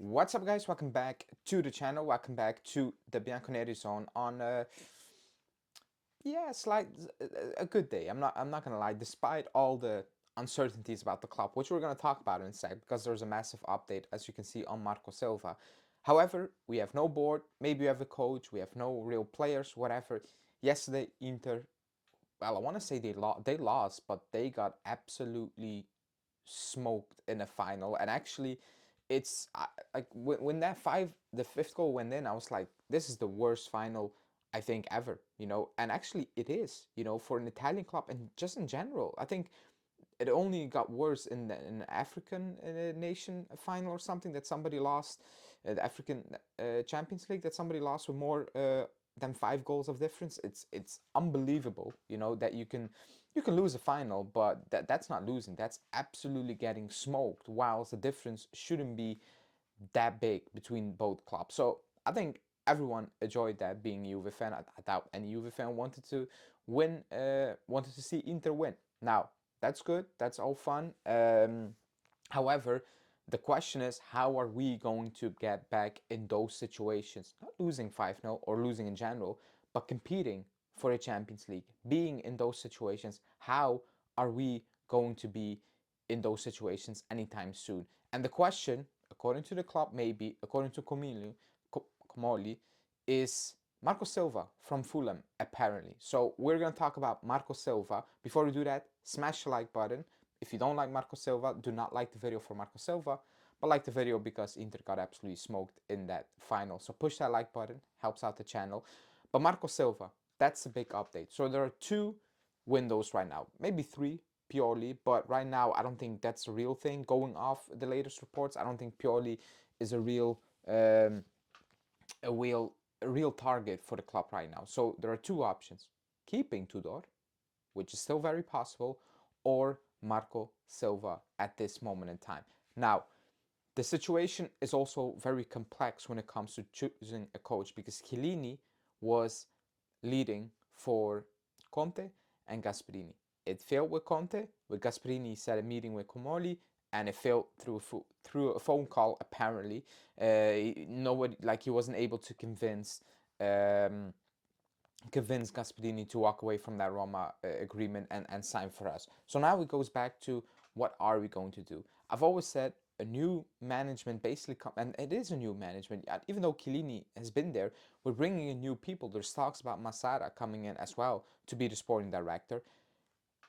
What's up, guys? Welcome back to the channel. Welcome back to the Bianconeri zone on yeah, slight a good day. I'm not gonna lie. Despite all the uncertainties about the club, which we're gonna talk about in a sec, because there's a massive update as you can see on Marco Silva. However, we have no board. Maybe we have a coach. We have no real players. Whatever. Yesterday, Inter. Well, I want to say they lost, but they got absolutely smoked in a final. And actually, it's like when the fifth goal went in, I was like, this is the worst final I think ever, And actually, it is, for an Italian club and just in general. I think it only got worse in an African nation final or something that somebody lost, the African Champions League that somebody lost with more than 5 goals of difference. It's unbelievable, that you can lose a final, but that's not losing. That's absolutely getting smoked. Whilst the difference shouldn't be that big between both clubs. So I think everyone enjoyed that. Being a Juve fan, I doubt any Juve fan wanted to win, wanted to see Inter win. Now that's good. That's all fun. However, the question is, how are we going to get back in those situations? Not losing 5-0 or losing in general, but competing for a Champions League. Being in those situations, how are we going to be in those situations anytime soon? And the question, according to the club, maybe, according to Comoli, is Marco Silva from Fulham, apparently. So we're going to talk about Marco Silva. Before we do that, smash the like button. If you don't like Marco Silva, do not like the video for Marco Silva, but like the video because Inter got absolutely smoked in that final. So push that like button, helps out the channel. But Marco Silva, that's a big update. So there are two windows right now, maybe three purely, but right now I don't think that's a real thing. Going off the latest reports, I don't think purely is um, a real a real target for the club right now. So there are two options: keeping Tudor, which is still very possible, or Marco Silva at this moment in time. Now, the situation is also very complex when it comes to choosing a coach because Chiellini was leading for Conte and Gasperini. It failed with Conte. With Gasperini, he set a meeting with Comoli, and it failed through a phone call. Apparently, nobody, like, he wasn't able to um, convince Gasperini to walk away from that Roma agreement and sign for us. So now it goes back to, what are we going to do? I've always said a new management basically and it is a new management. Even though Chiellini has been there, we're bringing in new people. There's talks about Masara coming in as well to be the sporting director.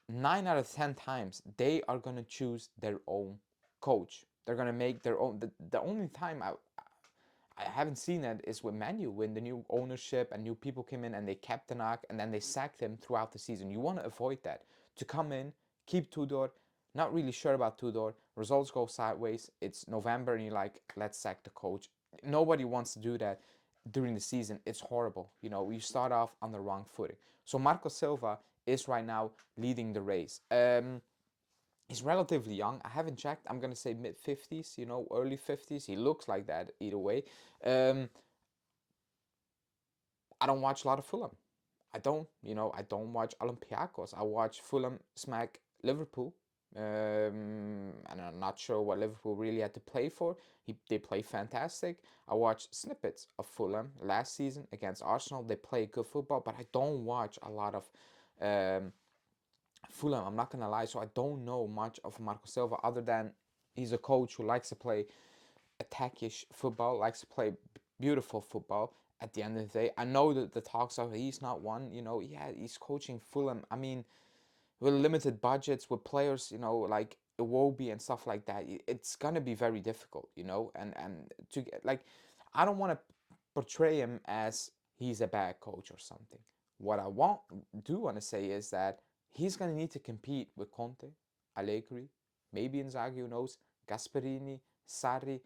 9 out of 10 times they are going to choose their own coach. They're going to make their own. The only time I haven't seen it is with Manu when the new ownership and new people came in and they kept Tanak and then they sacked him throughout the season. You want to avoid that. To come in, keep Tudor, not really sure about Tudor, results go sideways, it's November and you're like, let's sack the coach. Nobody wants to do that during the season. It's horrible. You start off on the wrong footing. So Marco Silva is right now leading the race. He's relatively young. I haven't checked. I'm gonna say mid 50s, early 50s. He looks like that either way. Um, I don't watch a lot of Fulham. I don't watch Olympiacos. I watch Fulham smack Liverpool. And I'm not sure what Liverpool really had to play for. They play fantastic. I watched snippets of Fulham last season against Arsenal. They play good football, but I don't watch a lot of um, Fulham. I'm not gonna lie. So I don't know much of Marco Silva other than he's a coach who likes to play attackish football, likes to play beautiful football. At the end of the day, I know that the talks are he's not one. Yeah, he's coaching Fulham. I mean, with limited budgets, with players, like Iwobi and stuff like that, it's gonna be very difficult. And to get, like, I don't want to portray him as he's a bad coach or something. What I do want to say is that he's gonna need to compete with Conte, Allegri, maybe Inzaghi, who knows, Gasperini, Sarri.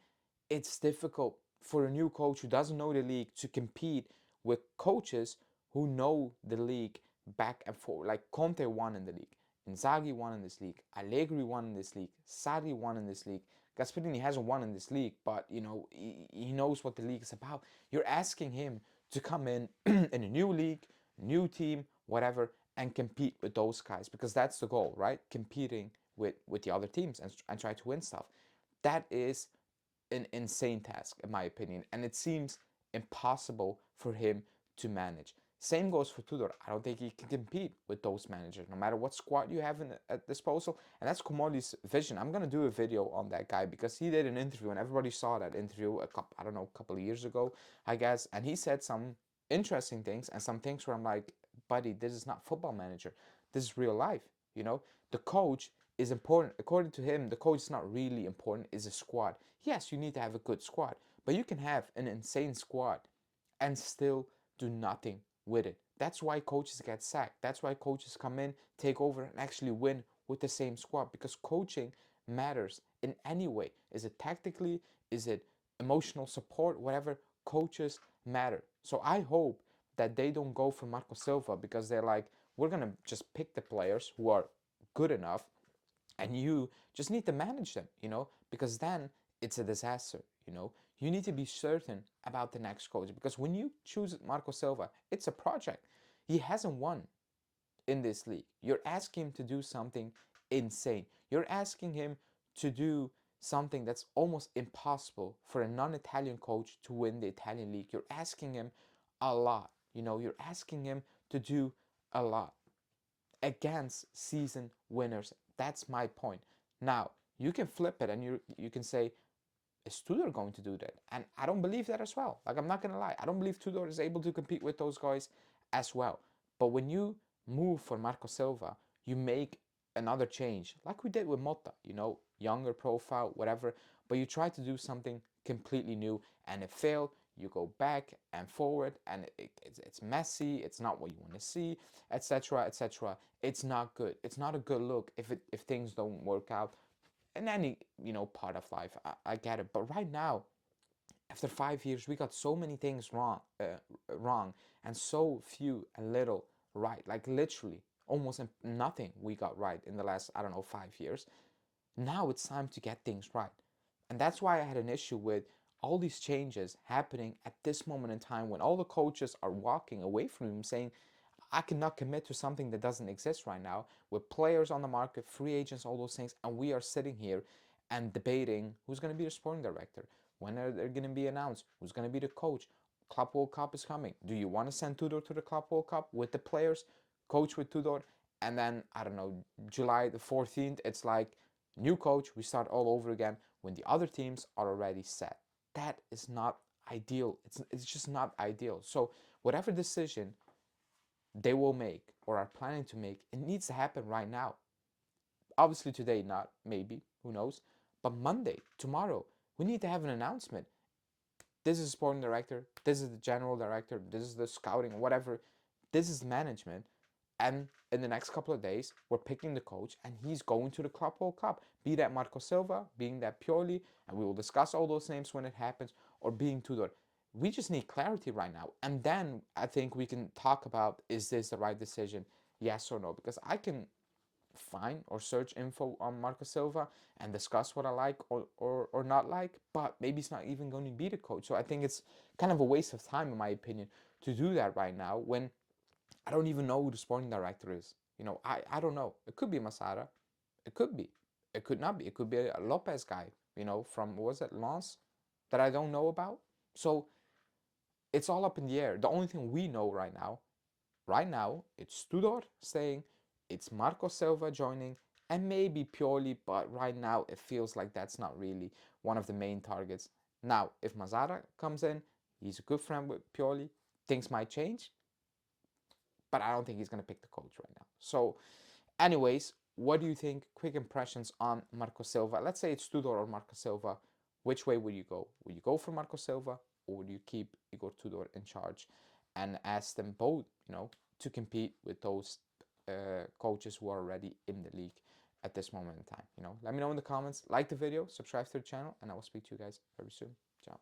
It's difficult for a new coach who doesn't know the league to compete with coaches who know the league back and forth. Like Conte won in the league, Inzaghi won in this league, Allegri won in this league, Sarri won in this league. Gasperini hasn't won in this league, but he knows what the league is about. You're asking him to come in in a new league, new team, whatever, and compete with those guys because that's the goal, right? Competing with the other teams and try to win stuff. That is an insane task, in my opinion, and it seems impossible for him to manage. Same goes for Tudor. I don't think he can compete with those managers, no matter what squad you have at disposal. And that's Komoli's vision. I'm gonna do a video on that guy because he did an interview, and everybody saw that interview I don't know, a couple of years ago, I guess. And he said some interesting things and some things where I'm like, buddy, this is not Football Manager. This is real life. You know, the coach is important. According to him, the coach is not really important. It's a squad. Yes, you need to have a good squad, but you can have an insane squad and still do nothing with it. That's why coaches get sacked. That's why coaches come in, take over, and actually win with the same squad, because coaching matters in any way. Is it tactically? Is it emotional support? Whatever, coaches matter. So I hope that they don't go for Marco Silva because they're like, we're going to just pick the players who are good enough and you just need to manage them, because then it's a disaster, You need to be certain about the next coach, because when you choose Marco Silva, it's a project. He hasn't won in this league. You're asking him to do something insane. You're asking him to do something that's almost impossible for a non-Italian coach to win the Italian league. You're asking him a lot. You're asking him to do a lot against season winners. That's my point. Now, you can flip it and you can say, is Tudor going to do that? And I don't believe that as well. Like, I'm not going to lie. I don't believe Tudor is able to compete with those guys as well. But when you move for Marco Silva, you make another change, like we did with Motta, younger profile, whatever. But you try to do something completely new and it failed. You go back and forward and it's messy. It's not what you want to see, etc., etc. It's not good. It's not a good look if things don't work out in any part of life. I get it, but right now, after 5 years, we got so many things wrong, and so few and little right. Like literally, almost nothing we got right in the last, I don't know, 5 years. Now it's time to get things right, and that's why I had an issue with all these changes happening at this moment in time when all the coaches are walking away from him, saying, I cannot commit to something that doesn't exist right now, with players on the market, free agents, all those things, and we are sitting here and debating who's going to be the sporting director, when are they going to be announced, who's going to be the coach. Club World Cup is coming. Do you want to send Tudor to the Club World Cup with the players, coach with Tudor, and then, I don't know, July the 14th, it's like, new coach, we start all over again when the other teams are already set. That is not ideal. It's just not ideal. So whatever decision they will make or are planning to make, it needs to happen right now. Obviously today, not maybe, who knows, but Monday, tomorrow, we need to have an announcement. This is sporting director, this is the general director, this is the scouting, whatever. This is management, and in the next couple of days, we're picking the coach, and he's going to the Club World Cup. Be that Marco Silva, being that Pioli, and we will discuss all those names when it happens, or being Tudor. We just need clarity right now, and then I think we can talk about, is this the right decision, yes or no? Because I can find or search info on Marco Silva and discuss what I like or not like, but maybe it's not even going to be the coach. So I think it's kind of a waste of time, in my opinion, to do that right now when I don't even know who the sporting director is. I don't know. It could be Masada. It could be. It could not be. It could be a Lopez guy, from, what was it, Lens, that I don't know about. So it's all up in the air. The only thing we know right now, it's Tudor staying, it's Marco Silva joining, and maybe Pioli, but right now it feels like that's not really one of the main targets. Now, if Mazzara comes in, he's a good friend with Pioli, things might change, but I don't think he's going to pick the coach right now. So, anyways, what do you think? Quick impressions on Marco Silva. Let's say it's Tudor or Marco Silva. Which way would you go? Would you go for Marco Silva, or would you keep Igor Tudor in charge and ask them both, to compete with those coaches who are already in the league at this moment in time? Let me know in the comments. Like the video, subscribe to the channel, and I will speak to you guys very soon. Ciao.